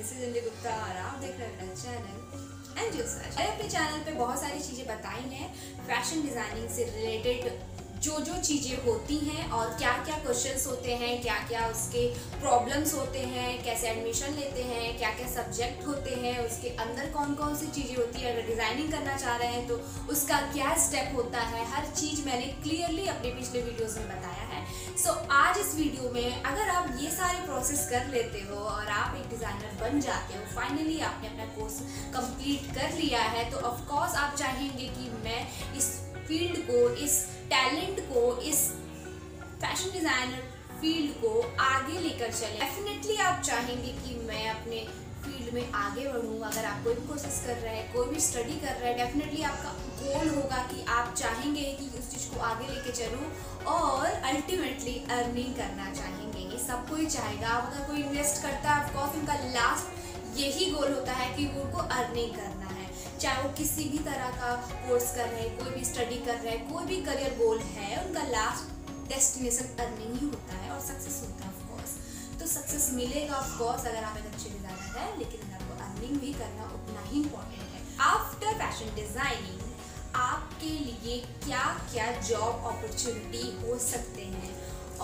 This is indie Gupta और आप देख रहे हैं मेरा चैनल एंड जस्ट मैंने अपने चैनल पे बहुत सारी चीज़ें बताई हैं फैशन डिज़ाइनिंग से रिलेटेड, जो चीज़ें होती हैं और क्या क्या क्वेश्चंस होते हैं, क्या क्या उसके प्रॉब्लम्स होते हैं, कैसे एडमिशन लेते हैं, क्या क्या सब्जेक्ट होते हैं, उसके अंदर कौन कौन सी चीज़ें होती है, अगर डिज़ाइनिंग करना चाह रहे हैं तो उसका क्या स्टेप होता है, हर चीज़ मैंने क्लियरली अपने पिछले वीडियोस में बताया है। सो आज इस वीडियो में अगर आप ये सारे प्रोसेस कर लेते हो और आप एक डिज़ाइनर बन जाते हो, फाइनली आपने अपना कोर्स कंप्लीट कर लिया है, तो ऑफकोर्स आप चाहेंगे कि मैं इस फील्ड को, इस टैलेंट को, इस फैशन डिज़ाइनर फील्ड को आगे लेकर चले। डेफिनेटली आप चाहेंगे कि मैं अपने फील्ड में आगे बढ़ूँ। अगर आप कोई भी कोर्सेस कर रहे हैं, कोई भी स्टडी कर रहे हैं, डेफिनेटली आपका गोल होगा कि आप चाहेंगे कि उस चीज़ को आगे लेके चलूँ और अल्टीमेटली अर्निंग करना चाहेंगे। ये सब कोई चाहेगा। आप अगर कोई इन्वेस्ट करता है, ऑफकोर्स उनका लास्ट यही गोल होता है कि उनको अर्निंग करना है, चाहे वो किसी भी तरह का कोर्स कर रहे हैं, कोई भी स्टडी कर रहे हैं, कोई भी करियर गोल है, उनका लास्ट डेस्टिनेशन अर्निंग ही होता है और सक्सेस होता है ऑफकोर्स। तो सक्सेस मिलेगा ऑफकोर्स अगर आप एक अच्छे डिज़ाइनर हैं, लेकिन आपको अर्निंग भी करना उतना ही इम्पोर्टेंट है। आफ्टर फैशन डिज़ाइनिंग आपके लिए क्या क्या जॉब अपॉर्चुनिटी हो सकते हैं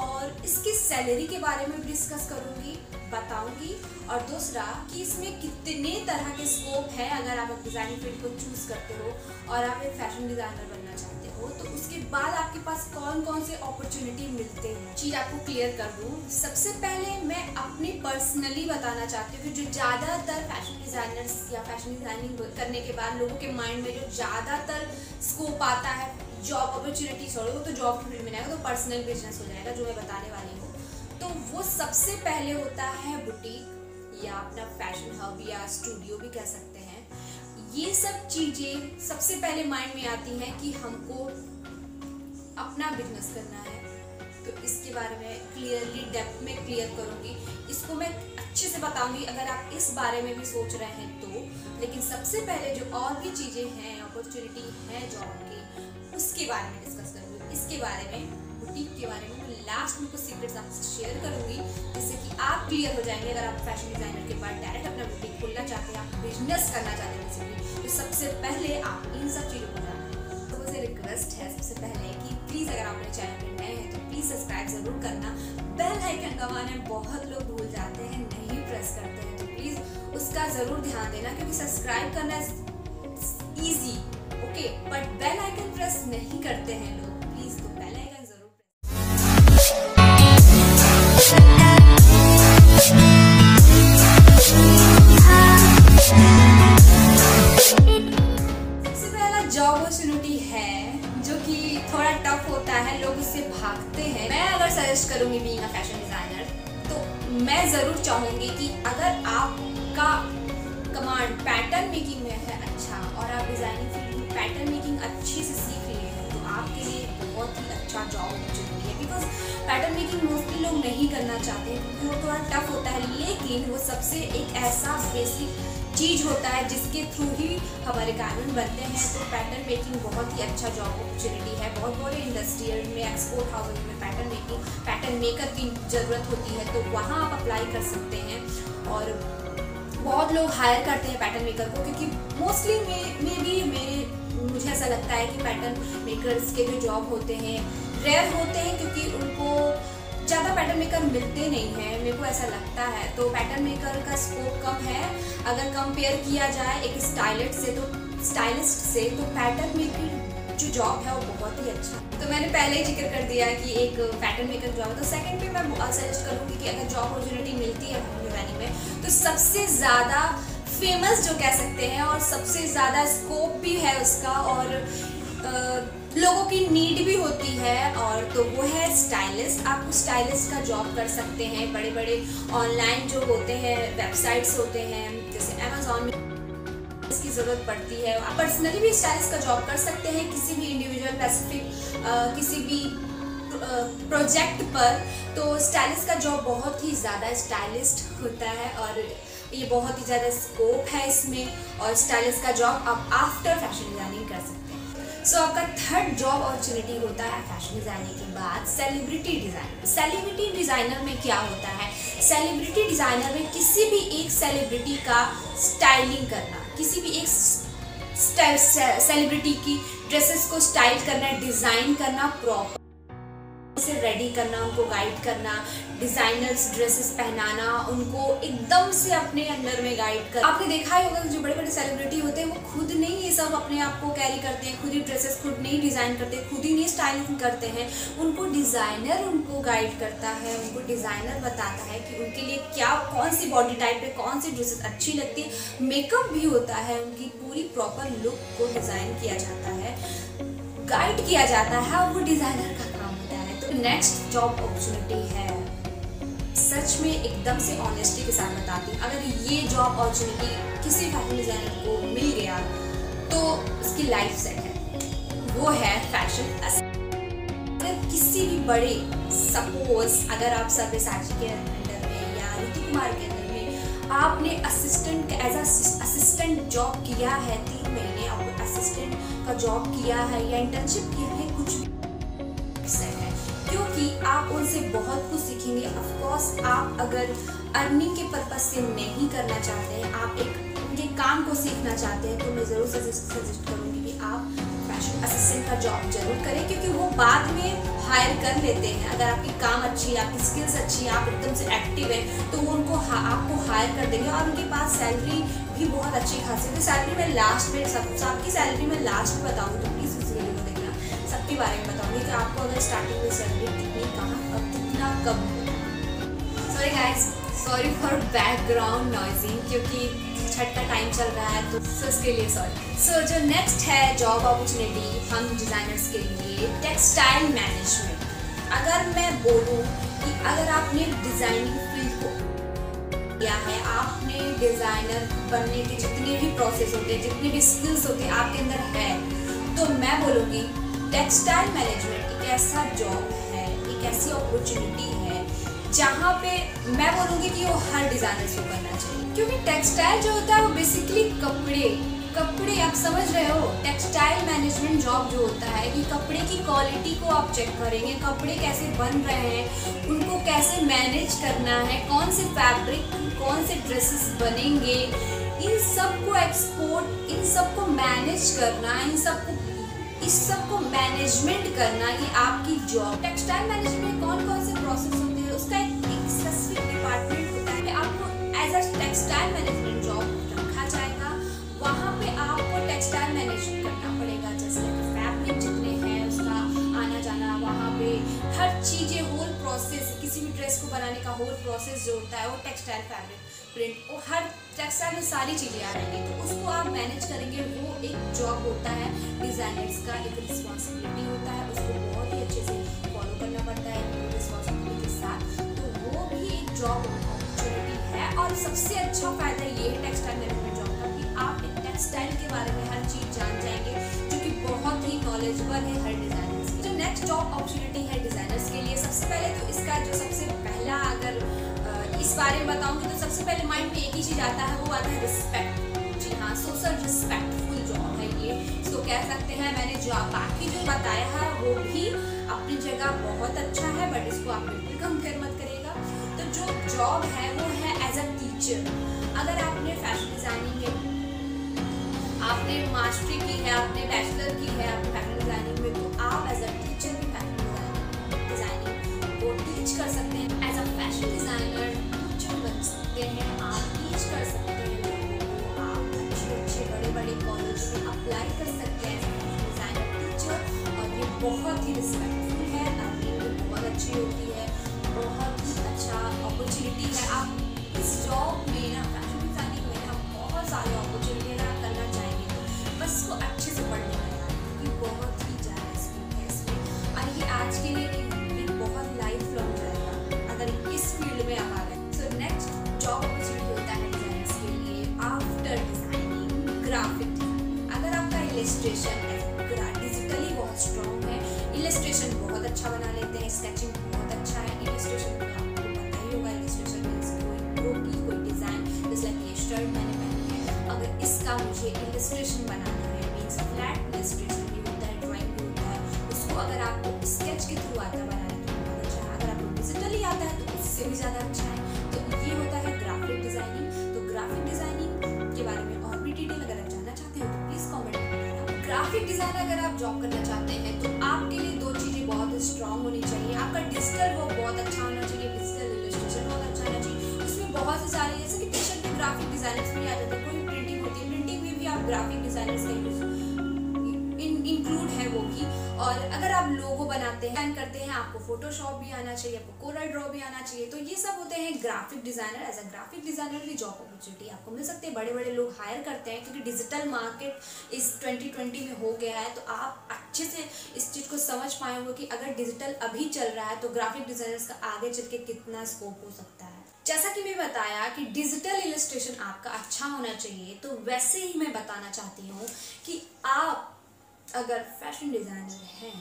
और इसकी सैलरी के बारे में भी डिस्कस करूंगी, बताऊंगी, और दूसरा कि इसमें कितने तरह के स्कोप है। अगर आप एक डिज़ाइनिंग फील्ड को चूज़ करते हो और आप एक फैशन डिज़ाइनर बनना चाहते हो तो उसके बाद आपके पास कौन कौन से अपॉर्चुनिटी मिलते हैं, चीज़ आपको क्लियर कर दूँ। सबसे पहले मैं अपनी पर्सनली बताना चाहती हूँ कि जो ज़्यादातर फैशन डिज़ाइनर्स या फैशन डिज़ाइनिंग करने के बाद लोगों के माइंड में जो ज़्यादातर स्कोप आता है जॉब अपॉर्चुनिटी, छोड़ो तो जॉब फील्ड में आएगा, तो पर्सनल बिजनेस हो जाएगा जो मैं बताने वाली हूँ। तो वो सबसे पहले होता है बुटीक या अपना फैशन हब या स्टूडियो भी कह सकते हैं। ये सब चीज़ें सबसे पहले माइंड में आती हैं कि हमको अपना बिजनेस करना है, तो इसके बारे में क्लियरली डेप्थ में क्लियर करूँगी। इसको मैं अच्छे से बताऊंगी अगर आप इस बारे में भी सोच रहे हैं तो। लेकिन सबसे पहले जो और भी चीज़ें हैं, अपॉर्चुनिटी है जॉब की, उसके बारे में डिस्कस करूँगी। इसके बारे में, बुटीक के बारे में मैं लास्ट में कुछ सीक्रेट्स आपसे शेयर करूँगी जिससे कि आप क्लियर हो जाएंगे। अगर आप फैशन डिज़ाइनर के बाद डायरेक्ट अपना बुटीक खोलना चाहते हैं, आप बिजनेस करना चाहते हैं बेसिकली, तो सबसे पहले आप इन सब चीज़ों को जानना। तो मुझे रिक्वेस्ट है सबसे पहले कि प्लीज़ अगर आप मेरे चैनल पर नए हैं तो प्लीज़ सब्सक्राइब ज़रूर करना। बेल आइकन दबाना बहुत लोग भूल जाते हैं, नहीं प्रेस करते हैं, तो प्लीज़ उसका ज़रूर ध्यान देना क्योंकि सब्सक्राइब करना easy, okay, but bell icon press नहीं करते हैं लोग। प्लीज़ तो बेल आइकन ज़रूर सबसे पहला जॉब अपॉर्चुनिटी है जो कि थोड़ा टफ होता है, लोग उससे भागते हैं। मैं अगर सजेस्ट करूँगी बीइंग अ फैशन डिज़ाइनर तो मैं ज़रूर चाहूँगी कि अगर आपका कमांड पैटर्न मेकिंग में है अच्छा और आप डिज़ाइनिंग फील्ड में पैटर्न मेकिंग अच्छे से सीख लिए हैं तो आपके लिए बहुत ही अच्छा जॉब अपॉर्चुनिटी है। बिकॉज पैटर्न मेकिंग मोस्टली लोग नहीं करना चाहते क्योंकि वो थोड़ा टफ होता है, लेकिन वो सबसे एक ऐसा बेसिक चीज़ होता है जिसके थ्रू ही हमारे गारमेंट बनते हैं। तो पैटर्न मेकिंग बहुत ही अच्छा जॉब अपॉर्चुनिटी है। बहुत बड़े इंडस्ट्रियल में, एक्सपोर्ट हाउस में पैटर्न मेकर की ज़रूरत होती है, तो वहाँ आप अप्लाई कर सकते हैं। और बहुत लोग हायर करते हैं पैटर्न मेकर को क्योंकि मोस्टली मुझे ऐसा लगता है कि पैटर्न मेकर्स के जो जॉब होते हैं रेयर होते हैं क्योंकि उनको ज़्यादा पैटर्न मेकर मिलते नहीं हैं, मेरे को ऐसा लगता है। तो पैटर्न मेकर का स्कोप कम है अगर कंपेयर किया जाए एक स्टाइलिस्ट से, तो पैटर्न मेकर जो जॉब है वो बहुत ही अच्छा है। तो मैंने पहले ही जिक्र कर दिया कि एक पैटर्न मेकर जॉब है। तो सेकंड पे मैं सजेस्ट करूँगी कि अगर जॉब अपॉर्चुनिटी मिलती है डिज़ाइनिंग में तो सबसे ज़्यादा फेमस जो कह सकते हैं और सबसे ज़्यादा स्कोप भी है उसका और लोगों की नीड भी होती है, और तो वो है स्टाइलिस्ट। आप स्टाइलिस्ट का जॉब कर सकते हैं। बड़े बड़े ऑनलाइन जो होते हैं वेबसाइट्स होते हैं जैसे अमेजोन में इसकी ज़रूरत पड़ती है। आप पर्सनली भी स्टाइलिस्ट का जॉब कर सकते हैं किसी भी इंडिविजुअल स्पेसिफिक किसी भी प्रोजेक्ट पर। तो स्टाइलिस्ट का जॉब बहुत ही ज़्यादा स्टाइलिस्ट होता है और ये बहुत ही ज़्यादा स्कोप है इसमें। और स्टाइलिस्ट का जॉब आप आफ्टर फैशन डिज़ाइनिंग कर सकते हैं। सो आपका थर्ड जॉब अपॉर्चुनिटी होता है फैशन डिजाइनिंग के बाद सेलिब्रिटी डिजाइनर। सेलिब्रिटी डिजाइनर में क्या होता है? सेलिब्रिटी डिजाइनर में किसी भी एक सेलिब्रिटी का स्टाइलिंग करना, किसी भी एक सेलिब्रिटी की ड्रेसेस को स्टाइल करना, डिजाइन करना, प्रॉपर से रेडी करना, उनको गाइड करना, डिजाइनर्स ड्रेसेस पहनाना, उनको एकदम से अपने अंडर में गाइड कर। आपने देखा ही होगा जो बड़े बड़े सेलिब्रिटी होते हैं वो खुद नहीं ये सब अपने आप को कैरी करते हैं, खुद ही ड्रेसेस खुद नहीं डिज़ाइन करते, खुद ही नहीं स्टाइलिंग करते हैं, उनको डिज़ाइनर उनको गाइड करता है, उनको डिज़ाइनर बताता है कि उनके लिए क्या, कौन सी बॉडी टाइप पे कौन सी ड्रेसेस अच्छी लगती है। मेकअप भी होता है, उनकी पूरी प्रॉपर लुक को डिज़ाइन किया जाता है, गाइड किया जाता है, और वो डिज़ाइनर का काम होता है। तो नेक्स्ट जॉब अपॉर्चुनिटी है, सच में एकदम से ऑनेस्टी के साथ बताती हूँ, अगर ये जॉब अपॉर्चुनिटी किसी फैशन डिजाइनर को मिल गया तो उसकी लाइफ सेट है, वो है फैशन असिस्टेंट। अगर किसी भी बड़े, सपोज अगर आप सब्यसाची के अंडर में या ऋतु कुमार के अंडर में आपने असिस्टेंट एज असिस्टेंट जॉब किया है, 3 महीने आपको असिस्टेंट का जॉब किया है या इंटर्नशिप किया है, कुछ भी है, क्योंकि आप उनसे बहुत कुछ सीखेंगे। ऑफ कोर्स आप अगर अर्निंग के पर्पज से नहीं करना चाहते हैं, आप एक उनके काम को सीखना चाहते हैं, तो मैं ज़रूर सजेस्ट करूँगी कि आप फैशन असिस्टेंट का जॉब जरूर करें, क्योंकि वो बाद में हायर कर लेते हैं। अगर आपकी काम अच्छी है, आपकी स्किल्स अच्छी है, आप एकदम से एक्टिव है, तो वो उनको आपको हायर कर देंगे, और उनके पास सैलरी भी बहुत अच्छी खासी है। सैलरी में लास्ट में सबकी सैलरी में लास्ट में बताऊँ तो प्लीज़ इस वीडियो को देखना, सबके बारे में बताऊँगी कि आपको अगर स्टार्टिंग में सैलरी कितनी, कहाँ और कितना कब होगा। Sorry guys, sorry for background noising, क्योंकि छठ का टाइम चल रहा है, तो उसके लिए सॉरी। सो जो नेक्स्ट है जॉब अपॉर्चुनिटी हम डिज़ाइनर्स के लिए, टेक्सटाइल मैनेजमेंट। अगर मैं बोलूँ कि अगर आपने डिज़ाइनिंग फील्ड को किया है, आपने डिज़ाइनर बनने के जितने भी प्रोसेस होते हैं, जितने भी स्किल्स होते हैं आपके अंदर है, तो मैं बोलूँगी टेक्सटाइल मैनेजमेंट एक ऐसा जॉब है, एक ऐसी अपॉर्चुनिटी है जहाँ पे मैं बोलूँगी कि वो हर डिज़ाइनर को करना चाहिए, क्योंकि टेक्सटाइल जो होता है वो बेसिकली कपड़े आप समझ रहे हो। टेक्सटाइल मैनेजमेंट जॉब जो होता है कि कपड़े की क्वालिटी को आप चेक करेंगे, कपड़े कैसे बन रहे हैं, उनको कैसे मैनेज करना है, कौन से फैब्रिक, कौन से ड्रेसेस बनेंगे, इन सब को एक्सपोर्ट, इन सब को मैनेज करना, इस सब को मैनेजमेंट करना, ये आपकी जॉब। टेक्सटाइल मैनेजमेंट में कौन कौन से प्रोसेस होते हैं उसका एक स्पेसिफिक डिपार्टमेंट होता है, आपको as a textile management job रखा जाएगा, वहाँ पे आपको टेक्सटाइल मैनेज करना पड़ेगा, जैसे फैब्रिक जितने हैं उसका आना जाना, वहाँ पे हर चीज़ें, होल प्रोसेस, किसी भी ड्रेस को बनाने का होल प्रोसेस जो होता है वो टेक्सटाइल फैब्रिक प्रिंट, वो हर टेक्सटाइल में सारी चीज़ें आ रहेंगी, तो उसको आप मैनेज करेंगे। वो एक जॉब होता है, डिज़ाइनर्स का एक रिस्पॉन्सिबिलिटी होता है, उसको बहुत ही अच्छे से फॉलो करना पड़ता है रिस्पॉन्सिबिलिटी के साथ, तो वो भी एक जॉब अपॉर्चुनिटी है। और सबसे अच्छा फ़ायदा ये है टेक्सटाइल मैनेजमेंट जॉब का कि आप एक टेक्सटाइल के बारे में हर चीज़ जान जाएंगे, जो कि बहुत ही नॉलेजेबल है हर डिज़ाइनर्स की। जो नेक्स्ट जॉब अपॉर्चुनिटी है डिज़ाइनर्स के लिए, सबसे पहले तो इसका जो सबसे पहला, अगर इस बारे में बताऊंगी तो सबसे पहले माइंड में एक ही चीज़ आता है, वो आता है रिस्पेक्ट। जी हाँ, सोशल रिस्पेक्टफुल जॉब है ये, इसको कह सकते हैं। मैंने जो बाकी जो बताया है वो भी अपनी जगह बहुत अच्छा है, बट इसको आप बिल्कुल कंपेयर मत करिएगा। तो जो जॉब है वो है एज अ टीचर। अगर आपने फैशन डिज़ाइनिंग में आपने मास्टरी की है, आपने बैचलर की है आपने फैशन डिज़ाइनिंग में, तो आप एज अ टीचर भी फैशन डिज़ाइनिंग को टीच कर सकते हैं। As a fashion designer teacher बन सकते हैं, आप टीच कर सकते हैं लोगों को, आप अच्छे बड़े कॉलेज में अप्लाई कर सकते हैं डिज़ाइनर टीचर, और ये बहुत ही रिस्पेक्टफुल है, अर्निंग बहुत अच्छी होती है, बहुत ही अच्छा अपॉर्चुनिटी है। आप इस जॉब में ना, फैशन डिज़ाइनिंग में ना, बहुत सारी अपॉर्चुनिटी अगर आप करना चाहेंगे तो बस इसको अच्छे से पढ़ने का यार, क्योंकि बहुत ही ज़्यादा स्कोप है इसमें, और ये आज के लिए नहीं, ये बहुत लाइफ लॉन्ग जाएगा अगर इस फील्ड में आप आ गए। सो नेक्स्ट जॉब अपॉर्चुनिटी होता है डिज़ाइनर्स के लिए आफ्टर डिज़ाइनिंग ग्राफिक। अगर आपका इलस्ट्रेशन डिजिटली बहुत स्ट्रॉन्ग है, इलस्ट्रेशन बहुत अच्छा बना लेते हैं, स्केचिंग बहुत अच्छा है, इलस्ट्रेशन आपको पता ही होगा, इलस्ट्रेशन मीन्स कोई डिज़ाइन, जैसे ये शर्ट मैंने पहनी है, अगर इसका मुझे इलस्ट्रेशन बनाना है, मीन्स फ्लैट इलस्ट्रेशन भी होता है अगर आपको स्केच के थ्रू आता है बनाने तो बहुत अच्छा है, अगर आपको डिजिटली आता है तो उससे भी ज़्यादा अच्छा है। तो ये होता है ग्राफिक डिजाइनिंग। तो ग्राफिक डिजाइनिंग के बारे में और भी डिटेल अगर आप जानना चाहते हैं तो प्लीज कमेंट में बताना। ग्राफिक डिजाइन अगर आप जॉब करना चाहते हैं तो आपके लिए दो चीजें बहुत स्ट्रांग होनी चाहिए। आपका डिजिटल वर्क बहुत अच्छा होना चाहिए, डिजिटल इलस्ट्रेशन बहुत अच्छा होना चाहिए। उसमें बहुत से सारे जैसे कि टी शर्ट में ग्राफिक डिजाइनर्स भी आ जाते हैं, कोई प्रिंटिंग होती है, प्रिंटिंग में भी आप ग्राफिक डिजाइनर्स का इंक्लूड है वो भी। और अगर आप लोगो बनाते हैं करते हैं, आपको फोटोशॉप भी आना चाहिए, आपको कोरा ड्रॉ भी आना चाहिए। तो ये सब होते हैं graphic designer. As a graphic designer भी जॉब अपॉर्चुनिटी आपको मिल सकती है, बड़े बड़े लोग हायर करते हैं क्योंकि डिजिटल मार्केट इस 2020 में हो गया है। तो आप अच्छे से इस चीज को समझ पाए होंगे कि अगर डिजिटल अभी चल रहा है तो ग्राफिक डिजाइनर्स का आगे चल के कितना स्कोप हो सकता है। जैसा कि मैं बताया कि डिजिटल इलस्ट्रेशन आपका अच्छा होना चाहिए, तो वैसे ही मैं बताना चाहती हूँ कि आप अगर फैशन डिजाइनर हैं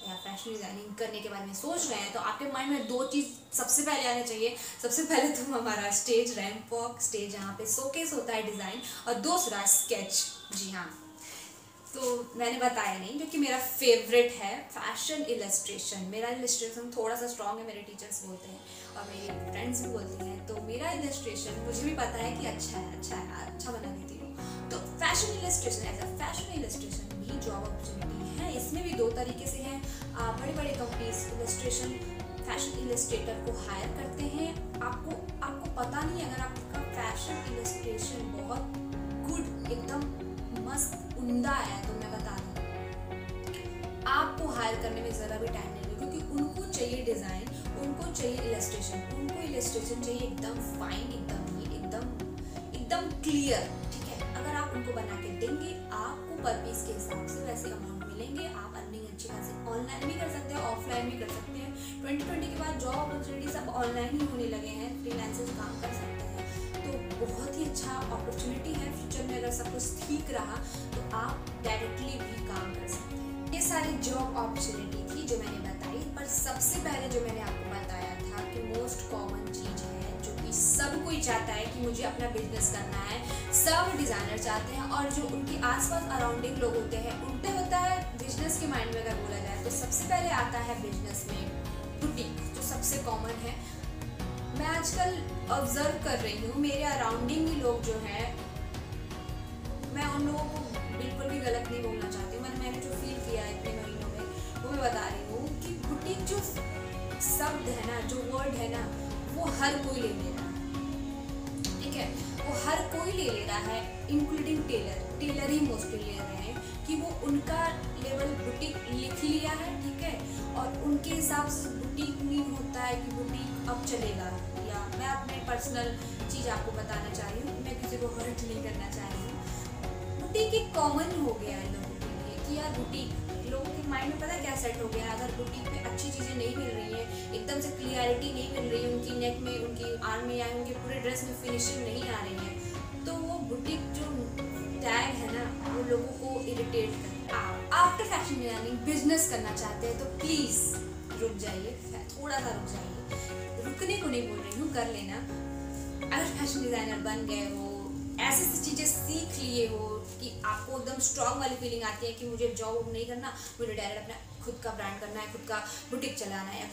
या फैशन डिजाइनिंग करने के बारे में सोच रहे हैं तो आपके माइंड में दो चीज सबसे पहले आने चाहिए। सबसे पहले तो हमारा स्टेज रैंप वॉक, स्टेज जहाँ पे शोकेस होता है डिजाइन, और दूसरा स्केच। जी हाँ, तो मैंने बताया नहीं, जो कि मेरा फेवरेट है फैशन इलस्ट्रेशन। मेरा इलस्ट्रेशन थोड़ा सा स्ट्रॉन्ग है, मेरे टीचर्स बोलते हैं और मेरी फ्रेंड्स भी बोलती हैं। तो मेरा इलस्ट्रेशन मुझे भी पता है कि अच्छा बना देती हूँ। तो fashion illustration, as a fashion illustration भी जॉब अपॉर्चुनिटी है। इसमें भी दो तरीके से हैं। बड़े बड़े कंपनीज इलस्ट्रेशन फैशन इलस्ट्रेटर को हायर करते हैं। आपको पता नहीं, अगर आपका फैशन इलस्ट्रेशन बहुत गुड, एकदम मस्त उम्दा है तो मैं बता दूँ आपको हायर करने में ज़रा भी टाइम नहीं लगेगा, क्योंकि उनको चाहिए डिज़ाइन, उनको चाहिए इलस्ट्रेशन, उनको इलस्ट्रेशन चाहिए एकदम फाइन, एकदम नीट, एकदम क्लियर। ठीक है, अगर आप उनको बना के देंगे आपको पर पीस के हिसाब से वैसे अमाउंट मिलेंगे। आप अर्निंग अच्छी खासी ऑनलाइन भी कर सकते हैं, ऑफलाइन भी कर सकते हैं। 2020 के बाद जॉब अपॉर्चुनिटी सब ऑनलाइन ही होने लगे हैं, फ्रीलांसर्स काम कर सकते हैं। तो बहुत ही अच्छा अपॉर्चुनिटी है। फ्यूचर में अगर सब कुछ ठीक रहा तो आप डायरेक्टली भी काम कर सकते हैं। ये सारी जॉब अपॉर्चुनिटी थी जो मैंने बताई, पर सबसे पहले जो मैंने आपको बताया था कि मोस्ट कॉमन चीज है जो कि सब कोई चाहता है कि मुझे अपना बिजनेस करना है, सब डिजाइनर चाहते हैं, और जो उनके आसपास अराउंडिंग लोग होते हैं उनपे होता है बिजनेस के माइंड में अगर बोला जाए तो सबसे पहले आता है बिजनेस में बुटीक, जो सबसे कॉमन है। मैं आजकल ऑब्जर्व कर रही हूँ, मेरे अराउंडिंग ही लोग जो है, मैं उन लोगों को बिल्कुल भी गलत नहीं बोलना चाहती, मैंने जो फील किया है इतने महीनों में वो मैं बता रही हूँ कि बुटीक जो शब्द है ना, जो वर्ड है ना, वो हर कोई ले रहा है। ठीक है, वो हर कोई ले रहा है, इंक्लूडिंग टेलर ही मोस्टली ले रहे हैं कि वो उनका लेवल बुटीक लिख लिया है। ठीक है, और उनके हिसाब से बुटीक मीन होता है कि बुटीक अब चलेगा। या मैं अपने पर्सनल चीज़ आपको बताना चाह रही हूँ, मैं किसी को हर्ट नहीं करना चाह रही हूँ। बुटीक एक कॉमन हो गया है लोगों के लिए कि यार बुटीक, लोगों के माइंड में पता क्या सेट हो गया है, अगर बुटीक में अच्छी चीज़ें नहीं मिल रही हैं, एकदम से क्लियरिटी नहीं मिल रही है, उनकी नेक में, उनकी आर्म में या उनके पूरे ड्रेस में फिनिशिंग नहीं आ रही है, तो वो बुटीक जो टैग है ना वो लोगों को इरिटेट करता है। आप आफ्टर फैशन डिजाइनिंग बिजनेस करना चाहते हैं तो प्लीज़ रुक जाइए, थोड़ा सा रुक जाइए। रुकने को नहीं बोल रही हूँ, कर लेना। अगर फैशन डिजाइनर बन गए हो, ऐसी चीज़ें सीख लिए हो कि आपको एकदम स्ट्रांग वाली फीलिंग आती है कि मुझे जॉब नहीं करना, मुझे डायरेक्ट अपना खुद का ब्रांड करना है, खुद का बुटीक चलाना है, या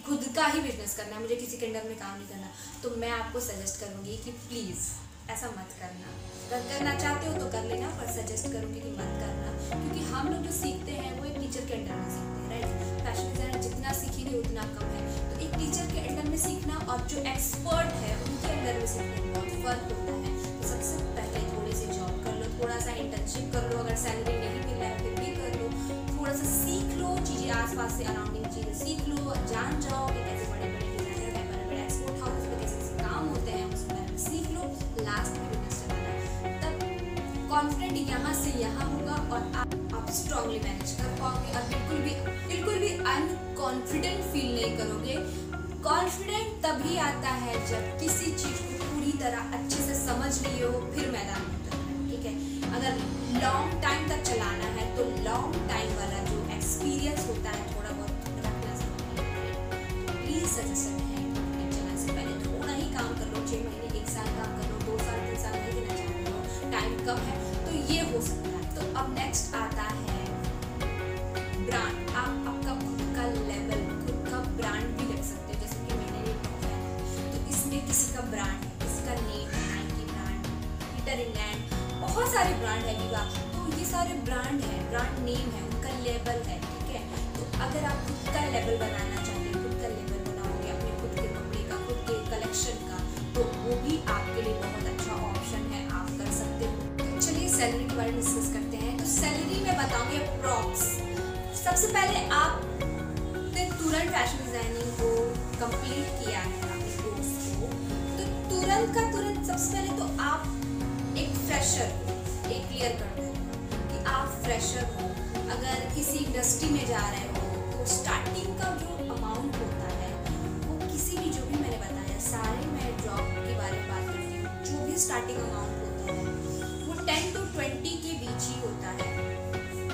खुद का ही बिजनेस करना है, मुझे किसी के अंडर में काम नहीं करना, तो मैं आपको सजेस्ट करूँगी कि प्लीज़ ऐसा मत करना। अगर करना चाहते हो तो कर लेना, पर सजेस्ट करूँगी कि मत करना, क्योंकि हम लोग जो सीखते हैं वो एक टीचर के अंडर में सीखते हैं, राइट। फैशन डिजाइनर जितना सीखेंगे उतना कम है, तो एक टीचर के अंडर में सीखना और जो एक्सपर्ट है उनके अंडर में सीखने में बहुत फर्क होता है। तो सबसे पहले थोड़ी सी जॉब कर लो, थोड़ा सा इंटर्नशिप कर लो, अगर सैलरी नहीं मिल रहा है फिर भी कर लो, थोड़ा सा सीख लो चीज़ें, आसपास से अराउंडिंग चीज़ें सीख लो, जान जाओ कि कैसे बड़े बड़े डिजाइनर हैं, बड़े बड़े एक्सपोर्ट हाउस में कैसे काम होते हैं, उसके बारे में सीख लो। लास्ट में बिजनेस चलाना, तब कॉन्फिडेंट यहाँ से यहाँ होगा और आप स्ट्रांगली मैनेज कर पाओगे और बिल्कुल भी अनकॉन्फिडेंट फील नहीं करोगे। कॉन्फिडेंट तभी आता है जब किसी चीज़ को पूरी तरह अच्छे से समझ लिए हो, फिर मैदान में उतरना। ठीक है, अगर लॉन्ग टाइम तक चलाना है तो लॉन्ग टाइम वाला जो एक्सपीरियंस होता है थोड़ा बहुत रखना जरूरी है। प्लीज सजेशन है चलाने से पहले थोड़ा ही काम कर लो, 6 महीने 1 साल काम कर लो, 2 साल 3 साल नहीं देना चाह रहे हो, टाइम कम है तो ये हो सकता है। तो अब नेक्स्ट आता है ब्रांड। आप आपका पीटर इंग्लैंड, बहुत सारे ब्रांड है विवा। तो ये सारे ब्रांड है, ब्रांड नेम है, उनका लेबल है, ठीक है। तो अगर आप खुद का लेबल बनाना चाहते हैं, खुद का लेबल बनाओगे अपने खुद के कपड़े का, खुद के कलेक्शन का, तो वो भी आपके लिए बहुत अच्छा ऑप्शन है, आप कर सकते हो। तो चलिए सैलरी के बारे में डिस्कस करते हैं। तो सैलरी में बताऊंगी अप्रॉक्स। सबसे पहले आपने तुरंत फैशन डिजाइनिंग को कंप्लीट किया है अपने कोर्स को, तो तुरंत सबसे पहले तो आप एक फ्रेशर हो, एक क्लियर कर दो कि आप फ्रेशर हो। अगर किसी इंडस्ट्री में जा रहे हो तो स्टार्टिंग का जो अमाउंट होता है वो किसी भी, जो भी मैंने बताया सारे, मैं जॉब के बारे में बात करती हूँ, जो भी स्टार्टिंग अमाउंट होता है वो 10 to 20 के बीच ही होता है,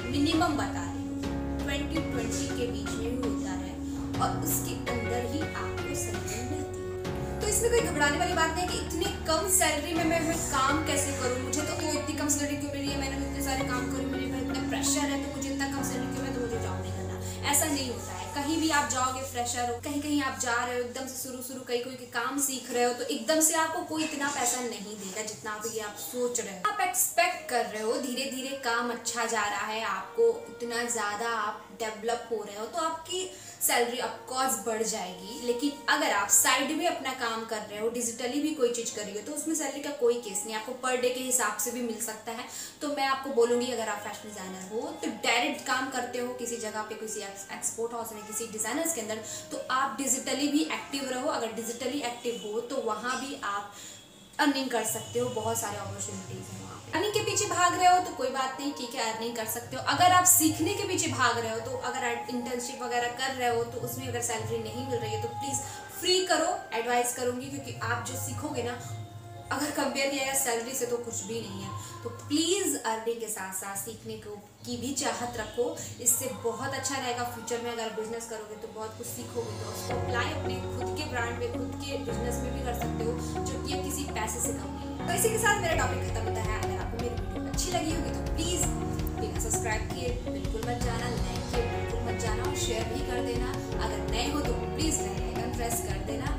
मिनिमम बता रही हूँ, 20 के बीच में ही होता है और उसके अंदर ही आपको सैलरी मिलती है। तो इसमें कोई घबराने वाली बात नहीं कि इतने कम सैलरी में मैं काम कैसे करूँ, मुझे तो इतनी कम सैलरी क्यों मिली है, मैंने इतने सारे काम करे, मेरे पर इतना प्रेशर है तो मुझे इतना कम सैलरी क्यों है, तो मुझे जॉब नहीं करना। ऐसा नहीं होता है। कहीं भी आप जाओगे फ्रेशर हो, कहीं आप जा रहे हो एकदम से शुरू कोई काम सीख रहे हो, तो एकदम से आपको कोई इतना पैसा नहीं देगा जितना आप सोच रहे हो। आप एक्सपेक्ट कर रहे हो धीरे धीरे काम अच्छा जा रहा है, आपको इतना ज़्यादा आप डेवलप हो रहे हो, तो आपकी सैलरी ऑफकोर्स बढ़ जाएगी। लेकिन अगर आप साइड में अपना काम कर रहे हो, डिजिटली भी कोई चीज़ कर रही हो, तो उसमें सैलरी का कोई केस नहीं, आपको पर डे के हिसाब से भी मिल सकता है। तो मैं आपको बोलूँगी अगर आप फैशन डिज़ाइनर हो तो डायरेक्ट काम करते हो किसी जगह पे, किसी एक्सपोर्ट हाउस में, किसी डिज़ाइनर्स के अंदर, तो आप डिजिटली भी एक्टिव रहो। अगर डिजिटली एक्टिव हो तो वहाँ भी आप अर्निंग कर सकते हो, बहुत सारे अपॉर्चुनिटीज़ हैं वहाँ पे। अर्निंग के पीछे भाग रहे हो तो कोई बात नहीं, ठीक है, अर्निंग कर सकते हो। अगर आप सीखने के पीछे भाग रहे हो, तो अगर इंटर्नशिप वगैरह कर रहे हो तो उसमें अगर सैलरी नहीं मिल रही है तो प्लीज़ फ्री करो, एडवाइस करूँगी, क्योंकि आप जो सीखोगे ना, अगर कंपेयर किया जाए सैलरी से तो कुछ भी नहीं है। तो प्लीज़ अर्निंग के साथ साथ सीखने की भी चाहत रखो, इससे बहुत अच्छा रहेगा। फ्यूचर में अगर बिजनेस करोगे तो बहुत कुछ सीखोगे, तो उसको अप्लाई अपने खुद के ब्रांड में, खुद के बिजनेस में भी कर सकते हो, जो कि किसी पैसे से कम नहीं है। तो इसी के साथ मेरा टॉपिक खत्म होता है। अगर आपको मेरी वीडियो अच्छी लगी होगी तो प्लीज़ बिना सब्सक्राइब किए बिल्कुल मत जाना, लाइक किए बिल्कुल मत जाना, और शेयर भी कर देना। अगर नए हो तो प्लीज़ बेल आइकन प्रेस कर देना।